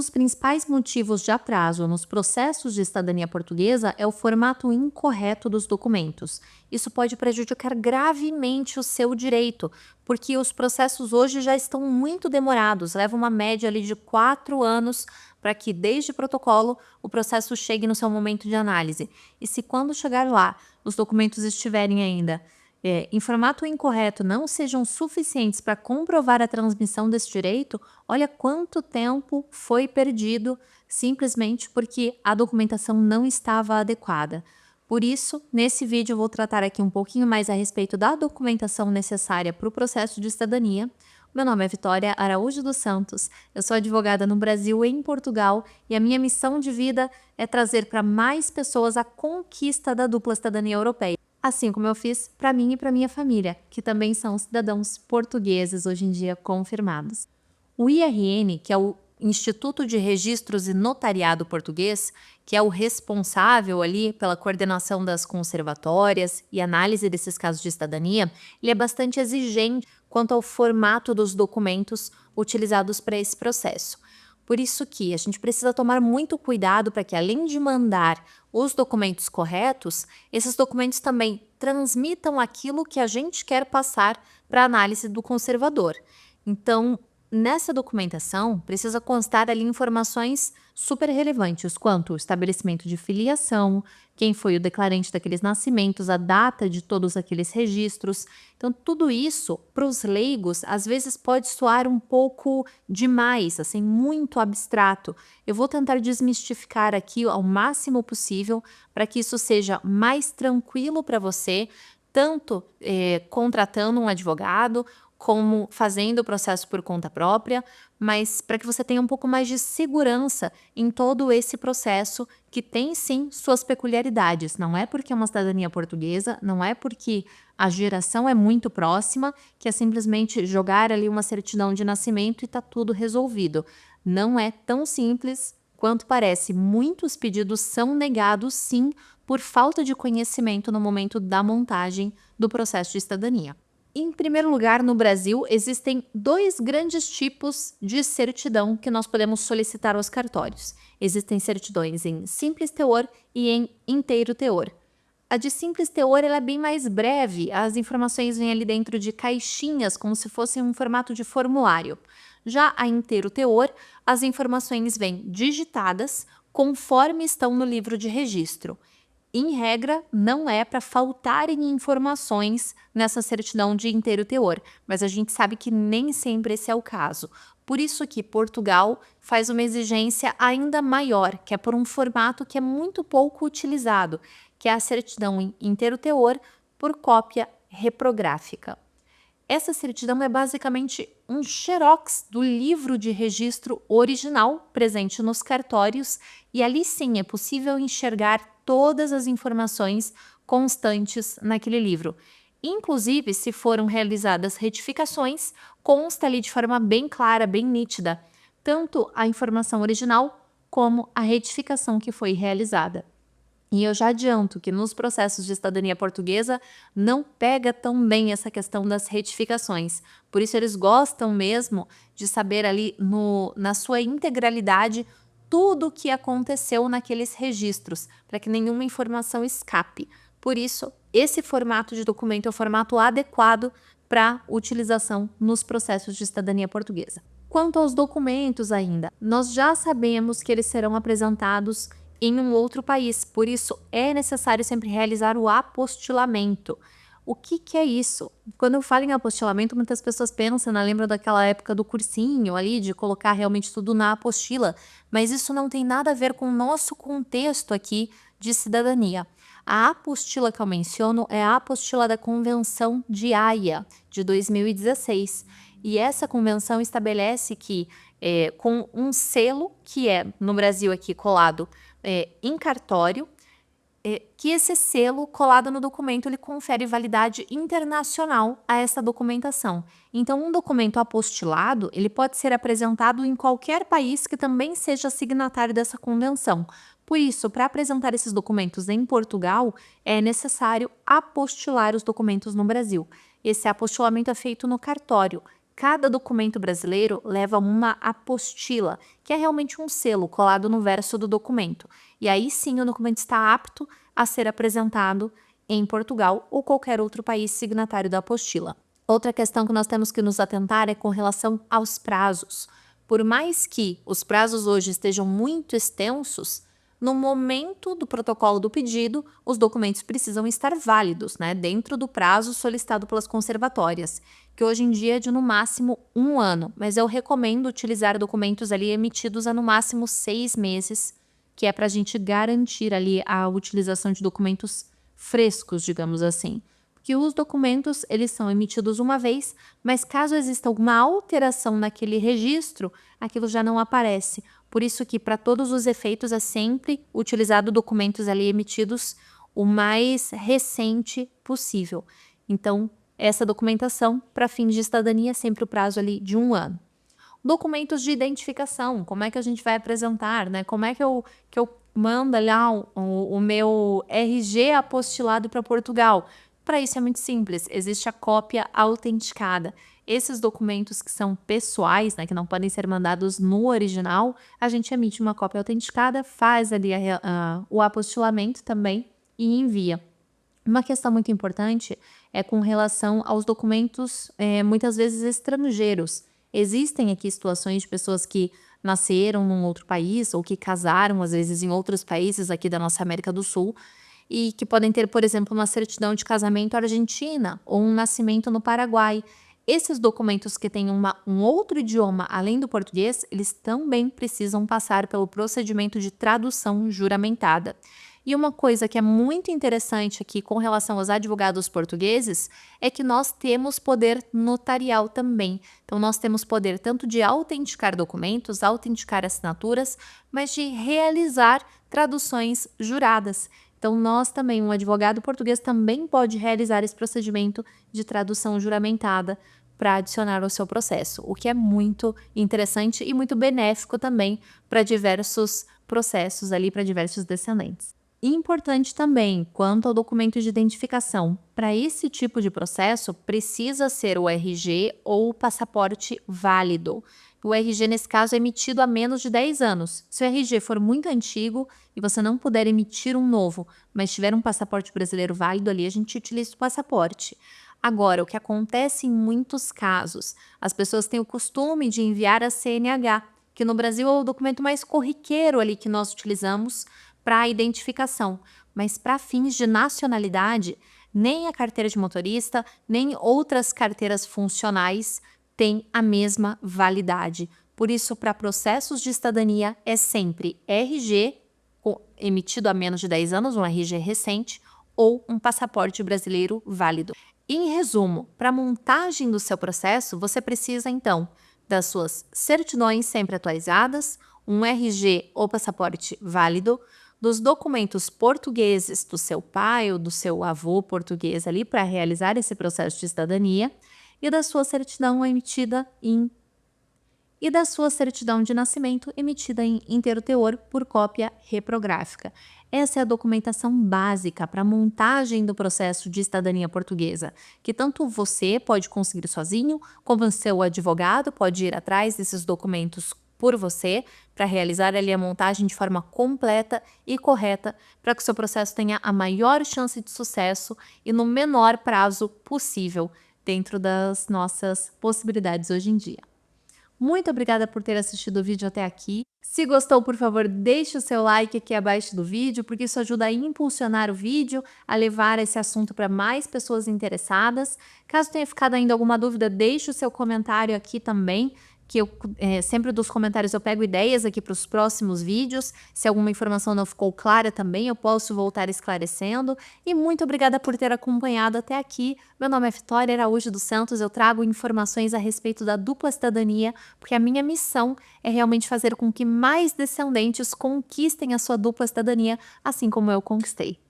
dos principais motivos de atraso nos processos de cidadania portuguesa é o formato incorreto dos documentos. Isso pode prejudicar gravemente o seu direito, porque os processos hoje já estão muito demorados, leva uma média ali de 4 anos para que, desde protocolo, o processo chegue no seu momento de análise. E se quando chegar lá, os documentos estiverem ainda em formato incorreto, não sejam suficientes para comprovar a transmissão desse direito, olha quanto tempo foi perdido simplesmente porque a documentação não estava adequada. Por isso, nesse vídeo eu vou tratar aqui um pouquinho mais a respeito da documentação necessária para o processo de cidadania. Meu nome é Vitória Araújo dos Santos, eu sou advogada no Brasil e em Portugal e a minha missão de vida é trazer para mais pessoas a conquista da dupla cidadania europeia. Assim como eu fiz para mim e para minha família, que também são cidadãos portugueses hoje em dia confirmados. O IRN, que é o Instituto de Registros e Notariado Português, que é o responsável ali pela coordenação das conservatórias e análise desses casos de cidadania, ele é bastante exigente quanto ao formato dos documentos utilizados para esse processo. Por isso que a gente precisa tomar muito cuidado para que, além de mandar os documentos corretos, esses documentos também transmitam aquilo que a gente quer passar para a análise do conservador. Então, nessa documentação, precisa constar ali informações super relevantes, quanto o estabelecimento de filiação, quem foi o declarante daqueles nascimentos, a data de todos aqueles registros. Então, tudo isso, para os leigos, às vezes pode soar um pouco demais, assim, muito abstrato. Eu vou tentar desmistificar aqui ao máximo possível para que isso seja mais tranquilo para você, tanto contratando um advogado, como fazendo o processo por conta própria, mas para que você tenha um pouco mais de segurança em todo esse processo, que tem sim suas peculiaridades. Não é porque é uma cidadania portuguesa, não é porque a geração é muito próxima, que é simplesmente jogar ali uma certidão de nascimento e está tudo resolvido. Não é tão simples quanto parece. Muitos pedidos são negados sim por falta de conhecimento no momento da montagem do processo de cidadania. Em primeiro lugar, no Brasil, existem 2 grandes tipos de certidão que nós podemos solicitar aos cartórios. Existem certidões em simples teor e em inteiro teor. A de simples teor ela é bem mais breve, as informações vêm ali dentro de caixinhas, como se fosse um formato de formulário. Já a inteiro teor, as informações vêm digitadas conforme estão no livro de registro. Em regra, não é para faltarem informações nessa certidão de inteiro teor, mas a gente sabe que nem sempre esse é o caso. Por isso que Portugal faz uma exigência ainda maior, que é por um formato que é muito pouco utilizado, que é a certidão em inteiro teor por cópia reprográfica. Essa certidão é basicamente um xerox do livro de registro original presente nos cartórios e ali sim é possível enxergar todas as informações constantes naquele livro. Inclusive, se foram realizadas retificações, consta ali de forma bem clara, bem nítida, tanto a informação original como a retificação que foi realizada. E eu já adianto que nos processos de cidadania portuguesa não pega tão bem essa questão das retificações. Por isso eles gostam mesmo de saber ali na sua integralidade tudo o que aconteceu naqueles registros, para que nenhuma informação escape. Por isso, esse formato de documento é o formato adequado para utilização nos processos de cidadania portuguesa. Quanto aos documentos ainda, nós já sabemos que eles serão apresentados em um outro país, por isso é necessário sempre realizar o apostilamento. O que é isso? Quando eu falo em apostilamento, muitas pessoas pensam, lembram daquela época do cursinho ali, de colocar realmente tudo na apostila, mas isso não tem nada a ver com o nosso contexto aqui de cidadania. A apostila que eu menciono é a apostila da Convenção de Haia, de 2016. E essa convenção estabelece que, com um selo, que é, no Brasil aqui, colado em cartório, que esse selo colado no documento ele confere validade internacional a essa documentação. Então, um documento apostilado ele pode ser apresentado em qualquer país que também seja signatário dessa convenção. Por isso, para apresentar esses documentos em Portugal, é necessário apostilar os documentos no Brasil. Esse apostilamento é feito no cartório. cada documento brasileiro leva uma apostila, que é realmente um selo colado no verso do documento. E aí sim o documento está apto a ser apresentado em Portugal ou qualquer outro país signatário da apostila. Outra questão que nós temos que nos atentar é com relação aos prazos. Por mais que os prazos hoje estejam muito extensos, no momento do protocolo do pedido, os documentos precisam estar válidos, né, dentro do prazo solicitado pelas conservatórias, que hoje em dia é de no máximo 1 ano, mas eu recomendo utilizar documentos ali emitidos há no máximo 6 meses, que é para a gente garantir ali a utilização de documentos frescos, digamos assim. Porque os documentos, eles são emitidos uma vez, mas caso exista alguma alteração naquele registro, aquilo já não aparece. Por isso que, para todos os efeitos, é sempre utilizado documentos ali emitidos o mais recente possível. Então, essa documentação, para fins de cidadania, é sempre o prazo ali de 1 ano. Documentos de identificação, como é que a gente vai apresentar, né? Como é que eu mando lá o meu RG apostilado para Portugal? Para isso é muito simples, existe a cópia autenticada. Esses documentos que são pessoais, né, que não podem ser mandados no original, a gente emite uma cópia autenticada, faz ali o apostilamento também e envia. Uma questão muito importante é com relação aos documentos, muitas vezes estrangeiros. Existem aqui situações de pessoas que nasceram num outro país ou que casaram, às vezes, em outros países aqui da nossa América do Sul e que podem ter, por exemplo, uma certidão de casamento argentina ou um nascimento no Paraguai. Esses documentos que têm um outro idioma além do português, eles também precisam passar pelo procedimento de tradução juramentada. E uma coisa que é muito interessante aqui com relação aos advogados portugueses é que nós temos poder notarial também. Então, nós temos poder tanto de autenticar documentos, autenticar assinaturas, mas de realizar traduções juradas. Então, nós também, um advogado português também pode realizar esse procedimento de tradução juramentada para adicionar ao seu processo, o que é muito interessante e muito benéfico também para diversos processos ali, para diversos descendentes. Importante também, quanto ao documento de identificação, para esse tipo de processo precisa ser o RG ou o passaporte válido. O RG, nesse caso, é emitido há menos de 10 anos. Se o RG for muito antigo e você não puder emitir um novo, mas tiver um passaporte brasileiro válido ali, a gente utiliza o passaporte. Agora, o que acontece em muitos casos, as pessoas têm o costume de enviar a CNH, que no Brasil é o documento mais corriqueiro ali que nós utilizamos para a identificação, mas para fins de nacionalidade, nem a carteira de motorista, nem outras carteiras funcionais têm a mesma validade. Por isso, para processos de cidadania, é sempre RG, emitido há menos de 10 anos, um RG recente, ou um passaporte brasileiro válido. Em resumo, para a montagem do seu processo, você precisa, então, das suas certidões sempre atualizadas, um RG ou passaporte válido, dos documentos portugueses do seu pai ou do seu avô português ali para realizar esse processo de cidadania e da sua certidão da sua certidão de nascimento emitida em inteiro teor por cópia reprográfica. Essa é a documentação básica para a montagem do processo de cidadania portuguesa, que tanto você pode conseguir sozinho, como o seu advogado pode ir atrás desses documentos por você, para realizar ali a montagem de forma completa e correta, para que o seu processo tenha a maior chance de sucesso e no menor prazo possível, dentro das nossas possibilidades hoje em dia. Muito obrigada por ter assistido o vídeo até aqui. Se gostou, por favor, deixe o seu like aqui abaixo do vídeo, porque isso ajuda a impulsionar o vídeo, a levar esse assunto para mais pessoas interessadas. Caso tenha ficado ainda alguma dúvida, deixe o seu comentário aqui também, que sempre dos comentários eu pego ideias aqui para os próximos vídeos. Se alguma informação não ficou clara também, eu posso voltar esclarecendo. E muito obrigada por ter acompanhado até aqui. Meu nome é Vitória Araújo dos Santos, eu trago informações a respeito da dupla cidadania, porque a minha missão é realmente fazer com que mais descendentes conquistem a sua dupla cidadania, assim como eu conquistei.